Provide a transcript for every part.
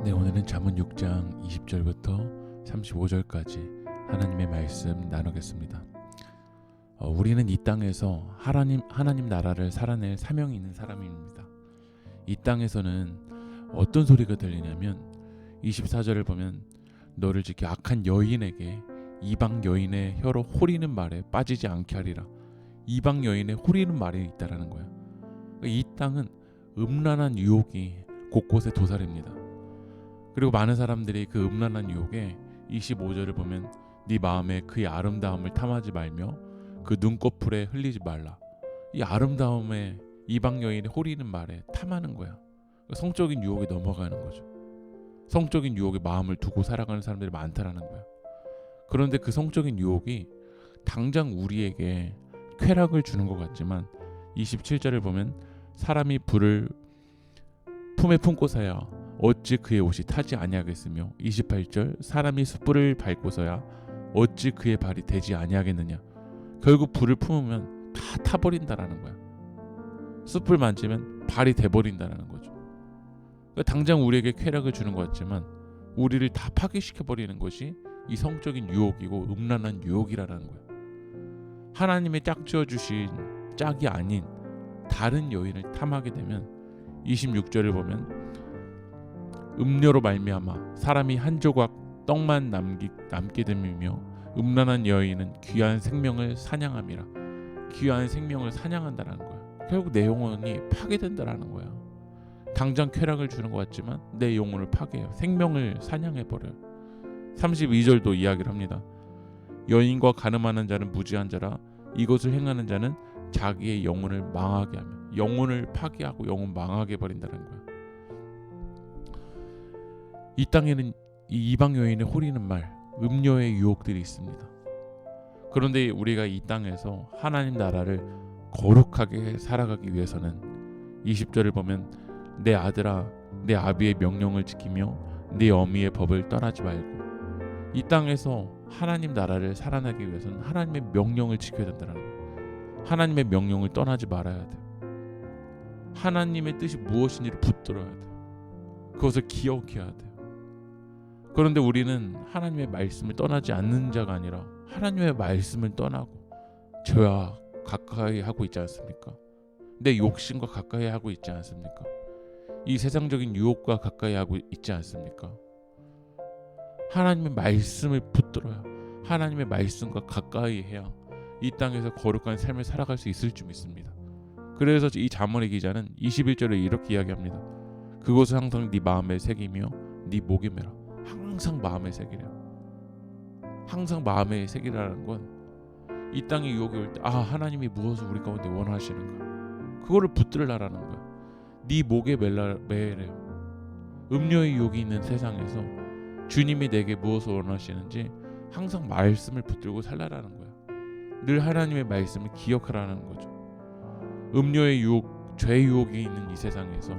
네, 오늘은 잠언 6장 20절부터 35절까지 하나님의 말씀 나누겠습니다. 우리는 이 땅에서 하나님 나라를 살아낼 사명이 있는 사람입니다. 이 땅에서는 어떤 소리가 들리냐면 24절을 보면 너를 지켜 악한 여인에게 이방 여인의 혀로 호리는 말에 빠지지 않게 하리라. 이방 여인의 호리는 말이 있다라는 거야. 이 땅은 음란한 유혹이 곳곳에 도사립니다. 그리고 많은 사람들이 그 음란한 유혹에 25절을 보면 네 마음에 그의 아름다움을 탐하지 말며 그 눈꺼풀에 흘리지 말라. 이 아름다움에 이방 여인의 호리는 말에 탐하는 거야. 성적인 유혹에 넘어가는 거죠. 성적인 유혹에 마음을 두고 살아가는 사람들이 많다라는 거야. 그런데 그 성적인 유혹이 당장 우리에게 쾌락을 주는 것 같지만 27절을 보면 사람이 불을 품에 품고서야 어찌 그의 옷이 타지 아니하겠으며 28절 사람이 숯불을 밟고서야 어찌 그의 발이 되지 아니하겠느냐. 결국 불을 품으면 다 타버린다라는 거야. 숯불 만지면 발이 돼버린다라는 거죠. 그러니까 당장 우리에게 쾌락을 주는 것 같지만 우리를 다 파괴시켜버리는 것이 이 성적인 유혹이고 음란한 유혹이라는 거야. 하나님의 짝지어 주신 짝이 아닌 다른 여인을 탐하게 되면 26절을 보면 음료로 말미암아 사람이 한 조각 떡만 남게 됨이며 음란한 여인은 귀한 생명을 사냥함이라. 귀한 생명을 사냥한다라는 거야. 결국 내 영혼이 파괴된다라는 거야. 당장 쾌락을 주는 것 같지만 내 영혼을 파괴해요. 생명을 사냥해버려요. 32절도 이야기를 합니다. 여인과 간음하는 자는 무지한 자라. 이것을 행하는 자는 자기의 영혼을 망하게 하며 영혼을 파괴하고 영혼 망하게 버린다는 거야. 이 땅에는 이 이방 여인의 호리는 말, 음료의 유혹들이 있습니다. 그런데 우리가 이 땅에서 하나님 나라를 거룩하게 살아가기 위해서는 20절을 보면 내 아들아 내 아비의 명령을 지키며 네 어미의 법을 떠나지 말고. 이 땅에서 하나님 나라를 살아나기 위해서는 하나님의 명령을 지켜야 된다는 거예요. 하나님의 명령을 떠나지 말아야 돼요. 하나님의 뜻이 무엇인지를 붙들어야 돼요. 그것을 기억해야 돼요. 그런데 우리는 하나님의 말씀을 떠나지 않는 자가 아니라 하나님의 말씀을 떠나고 죄와 가까이 하고 있지 않습니까? 내 욕심과 가까이 하고 있지 않습니까? 이 세상적인 유혹과 가까이 하고 있지 않습니까? 하나님의 말씀을 붙들어야 하나님의 말씀과 가까이 해야 이 땅에서 거룩한 삶을 살아갈 수 있을 줄 믿습니다. 그래서 이 잠언의 기자는 21절에 이렇게 이야기합니다. 그것을 항상 네 마음에 새기며 네 목에 매라. 항상 마음에 새기라. 항상 마음에 새기라는 건 이 땅에 유혹이 올 때 하나님이 무엇을 우리 가운데 원하시는가 그거를 붙들라라는 거야. 네 목에 매래요. 음료의 유혹이 있는 세상에서 주님이 내게 무엇을 원하시는지 항상 말씀을 붙들고 살라라는 거야. 늘 하나님의 말씀을 기억하라는 거죠. 음료의 유혹, 죄의 유혹이 있는 이 세상에서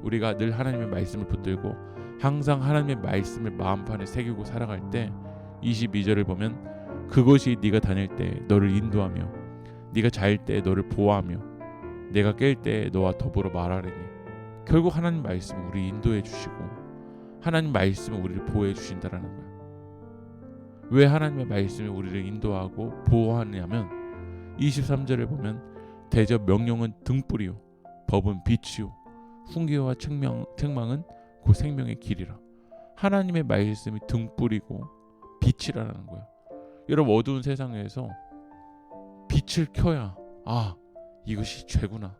우리가 늘 하나님의 말씀을 붙들고 항상 하나님의 말씀을 마음판에 새기고 살아갈 때 22절을 보면 그것이 네가 다닐 때 너를 인도하며 네가 잘 때 너를 보호하며 내가 깰 때 너와 더불어 말하리니. 결국 하나님 말씀을 우리 인도해 주시고 하나님 말씀을 우리를 보호해 주신다라는 거야. 왜 하나님의 말씀이 우리를 인도하고 보호하냐면 23절을 보면 대저 명령은 등불이요 법은 빛이요 훈계와 책망은 그 생명의 길이라. 하나님의 말씀이 등불이고 빛이라는 거야. 여러분 어두운 세상에서 빛을 켜야 이것이 죄구나.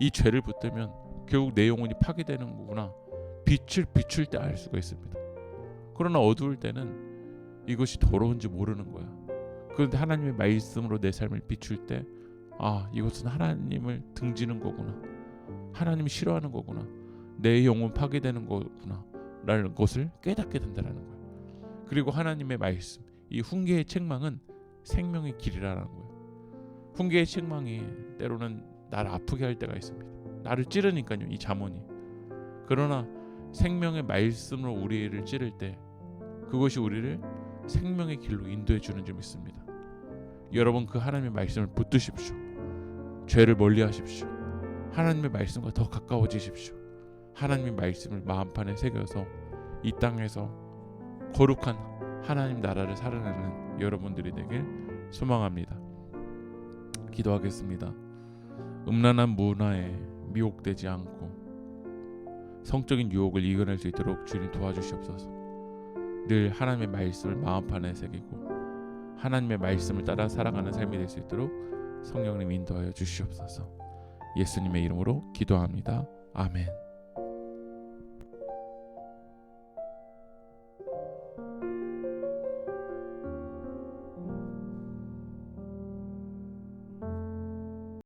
이 죄를 붙들면 결국 내 영혼이 파괴되는 거구나. 빛을 비출 때 알 수가 있습니다. 그러나 어두울 때는 이것이 더러운지 모르는 거야. 그런데 하나님의 말씀으로 내 삶을 비출 때 이것은 하나님을 등지는 거구나. 하나님이 싫어하는 거구나. 내 영혼 파괴되는 거구나 라는 것을 깨닫게 된다는 거예요. 그리고 하나님의 말씀, 이 훈계의 책망은 생명의 길이라는 거예요. 훈계의 책망이 때로는 나를 아프게 할 때가 있습니다. 나를 찌르니까요, 이 잠언이. 그러나 생명의 말씀으로 우리를 찌를 때 그것이 우리를 생명의 길로 인도해 주는 줄 믿습니다. 여러분 그 하나님의 말씀을 붙드십시오. 죄를 멀리 하십시오. 하나님의 말씀과 더 가까워지십시오. 하나님의 말씀을 마음판에 새겨서 이 땅에서 거룩한 하나님 나라를 살아내는 여러분들이 되길 소망합니다. 기도하겠습니다. 음란한 문화에 미혹되지 않고 성적인 유혹을 이겨낼 수 있도록 주님 도와주시옵소서. 늘 하나님의 말씀을 마음판에 새기고 하나님의 말씀을 따라 살아가는 삶이 될 수 있도록 성령님 인도하여 주시옵소서. 예수님의 이름으로 기도합니다. 아멘.